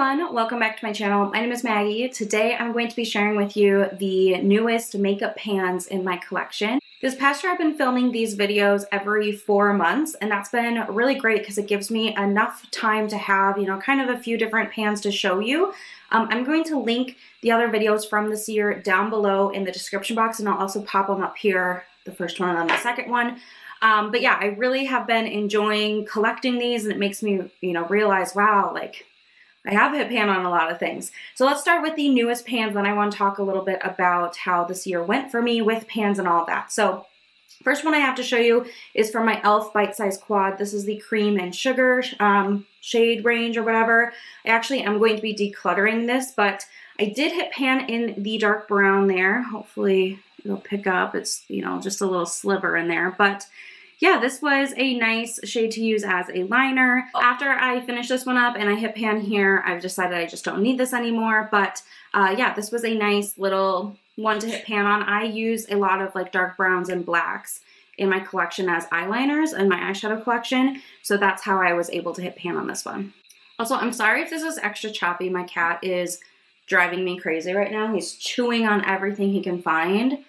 everyone, welcome back to my channel. My name is Maggie. Today I'm going to be sharing with you the newest makeup pans in my collection. This past year I've been filming these videos every 4 months, and that's been really great because it gives me enough time to have, kind of a few different pans to show you. I'm going to link the other videos from this year down below in the description box, and I'll also pop them up here, the first one and then the second one. But yeah, I really have been enjoying collecting these, and it makes me, realize, wow, like I have hit pan on a lot of things. So let's start with the newest pans, then I want to talk a little bit about how this year went for me with pans and all of that. So first one I have to show you is from my e.l.f. Bite Size Quad. This is the Cream and Sugar shade range or whatever. I actually am going to be decluttering this, but I did hit pan in the dark brown there. Hopefully it'll pick up. It's, just a little sliver in there, but yeah, this was a nice shade to use as a liner. After I finish this one up and I hit pan here, I've decided I just don't need this anymore. But yeah, this was a nice little one to hit pan on. I use a lot of like dark browns and blacks in my collection as eyeliners in my eyeshadow collection. So that's how I was able to hit pan on this one. Also, I'm sorry if this is extra choppy. My cat is driving me crazy right now. He's chewing on everything he can find.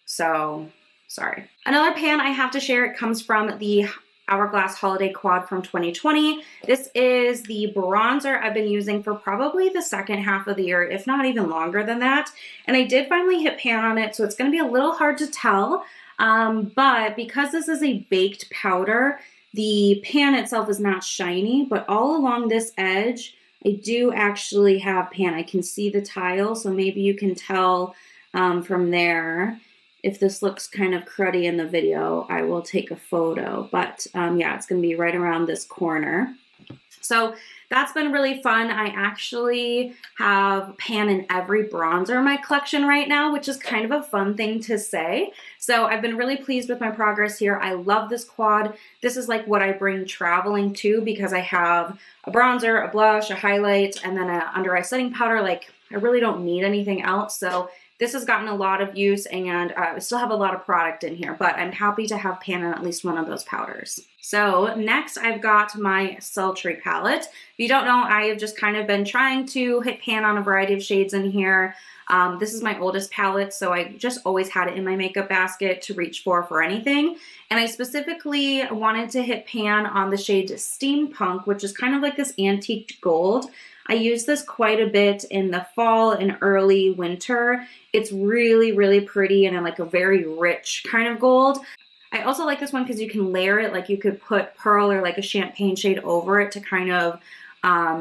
So sorry. Another pan I have to share, it comes from the Hourglass Holiday Quad from 2020. This is the bronzer I've been using for probably the second half of the year, if not even longer than that. And I did finally hit pan on it, so it's going to be a little hard to tell. But because this is a baked powder, the pan itself is not shiny, but all along this edge, I do actually have pan. I can see the tile, so maybe you can tell from there. If this looks kind of cruddy in the video, I will take a photo, but yeah, it's going to be right around this corner. So that's been really fun. I actually have pan in every bronzer in my collection right now, which is kind of a fun thing to say. So I've been really pleased with my progress here. I love this quad. This is like what I bring traveling to because I have a bronzer, a blush, a highlight, and then an under eye setting powder. Like I really don't need anything else. So this has gotten a lot of use, and I still have a lot of product in here, but I'm happy to have pan in at least one of those powders. So next I've got my Sultry palette. If you don't know, I have just kind of been trying to hit pan on a variety of shades in here. This is my oldest palette, so I just always had it in my makeup basket to reach for anything. And I specifically wanted to hit pan on the shade Steampunk, which is kind of like this antique gold. I use this quite a bit in the fall and early winter. It's really, really pretty and like a very rich kind of gold. I also like this one because you can layer it, like you could put pearl or like a champagne shade over it to kind of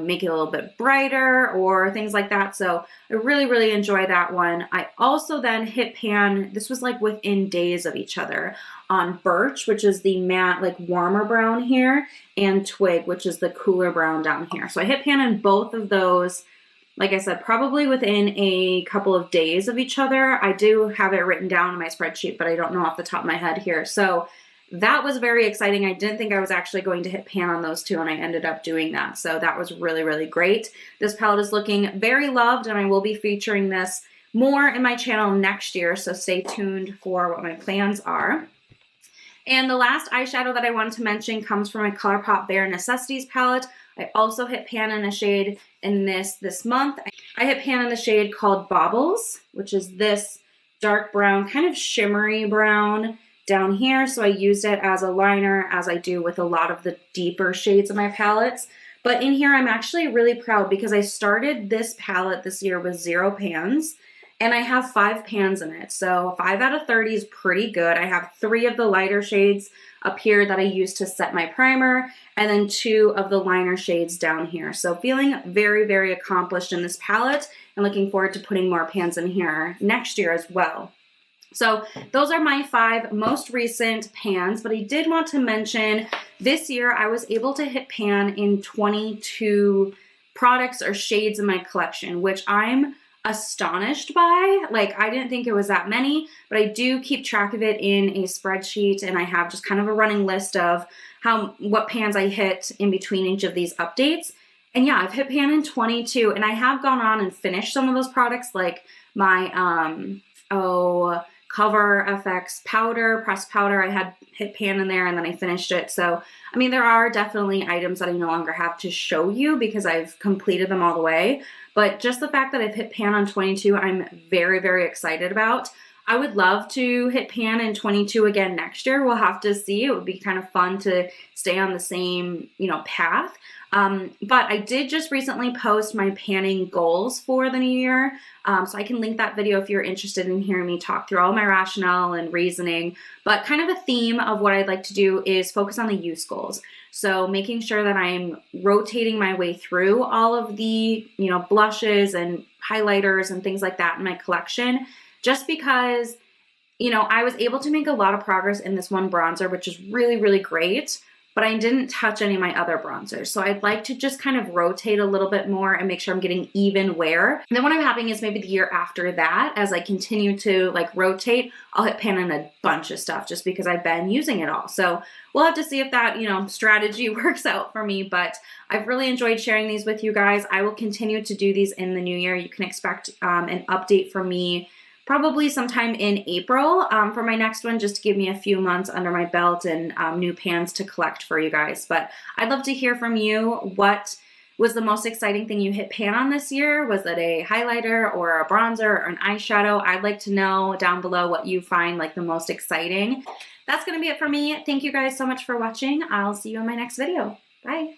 make it a little bit brighter or things like that. So I really, really enjoy that one. I also then hit pan, this was like within days of each other, on Birch, which is the matte, like warmer brown here, and Twig, which is the cooler brown down here. So I hit pan in both of those, like I said, probably within a couple of days of each other. I do have it written down in my spreadsheet, but I don't know off the top of my head here. So that was very exciting. I didn't think I was actually going to hit pan on those two, and I ended up doing that. So that was really, really great. This palette is looking very loved, and I will be featuring this more in my channel next year. So stay tuned for what my plans are. And the last eyeshadow that I wanted to mention comes from my ColourPop Bare Necessities palette. I also hit pan in a shade in this month. I hit pan in the shade called Baubles, which is this dark brown, kind of shimmery brown down here. So I used it as a liner, as I do with a lot of the deeper shades of my palettes. But in here, I'm actually really proud because I started this palette this year with 0 pans, and I have 5 pans in it. So 5 out of 30 is pretty good. I have 3 of the lighter shades up here that I use to set my primer, and then 2 of the liner shades down here. So feeling very, very accomplished in this palette, and looking forward to putting more pans in here next year as well. So those are my 5 most recent pans, but I did want to mention this year I was able to hit pan in 22 products or shades in my collection, which I'm astonished by. Like, I didn't think it was that many, but I do keep track of it in a spreadsheet, and I have just kind of a running list of what pans I hit in between each of these updates. And yeah, I've hit pan in 22, and I have gone on and finished some of those products, like my Cover FX powder, pressed powder. I had hit pan in there and then I finished it. So, I mean, there are definitely items that I no longer have to show you because I've completed them all the way. But just the fact that I've hit pan on 22, I'm very, very excited about. I would love to hit pan in 22 again next year. We'll have to see. It would be kind of fun to stay on the same, path. But I did just recently post my panning goals for the new year. So I can link that video if you're interested in hearing me talk through all my rationale and reasoning. But kind of a theme of what I'd like to do is focus on the use goals. So making sure that I'm rotating my way through all of the, blushes and highlighters and things like that in my collection, just because, I was able to make a lot of progress in this one bronzer, which is really, really great, but I didn't touch any of my other bronzers. So I'd like to just kind of rotate a little bit more and make sure I'm getting even wear. And then what I'm having is maybe the year after that, as I continue to rotate, I'll hit pan on a bunch of stuff just because I've been using it all. So we'll have to see if that, strategy works out for me, but I've really enjoyed sharing these with you guys. I will continue to do these in the new year. You can expect an update from me probably sometime in April for my next one, just to give me a few months under my belt and new pans to collect for you guys. But I'd love to hear from you. What was the most exciting thing you hit pan on this year? Was it a highlighter or a bronzer or an eyeshadow? I'd like to know down below what you find the most exciting. That's going to be it for me. Thank you guys so much for watching. I'll see you in my next video. Bye.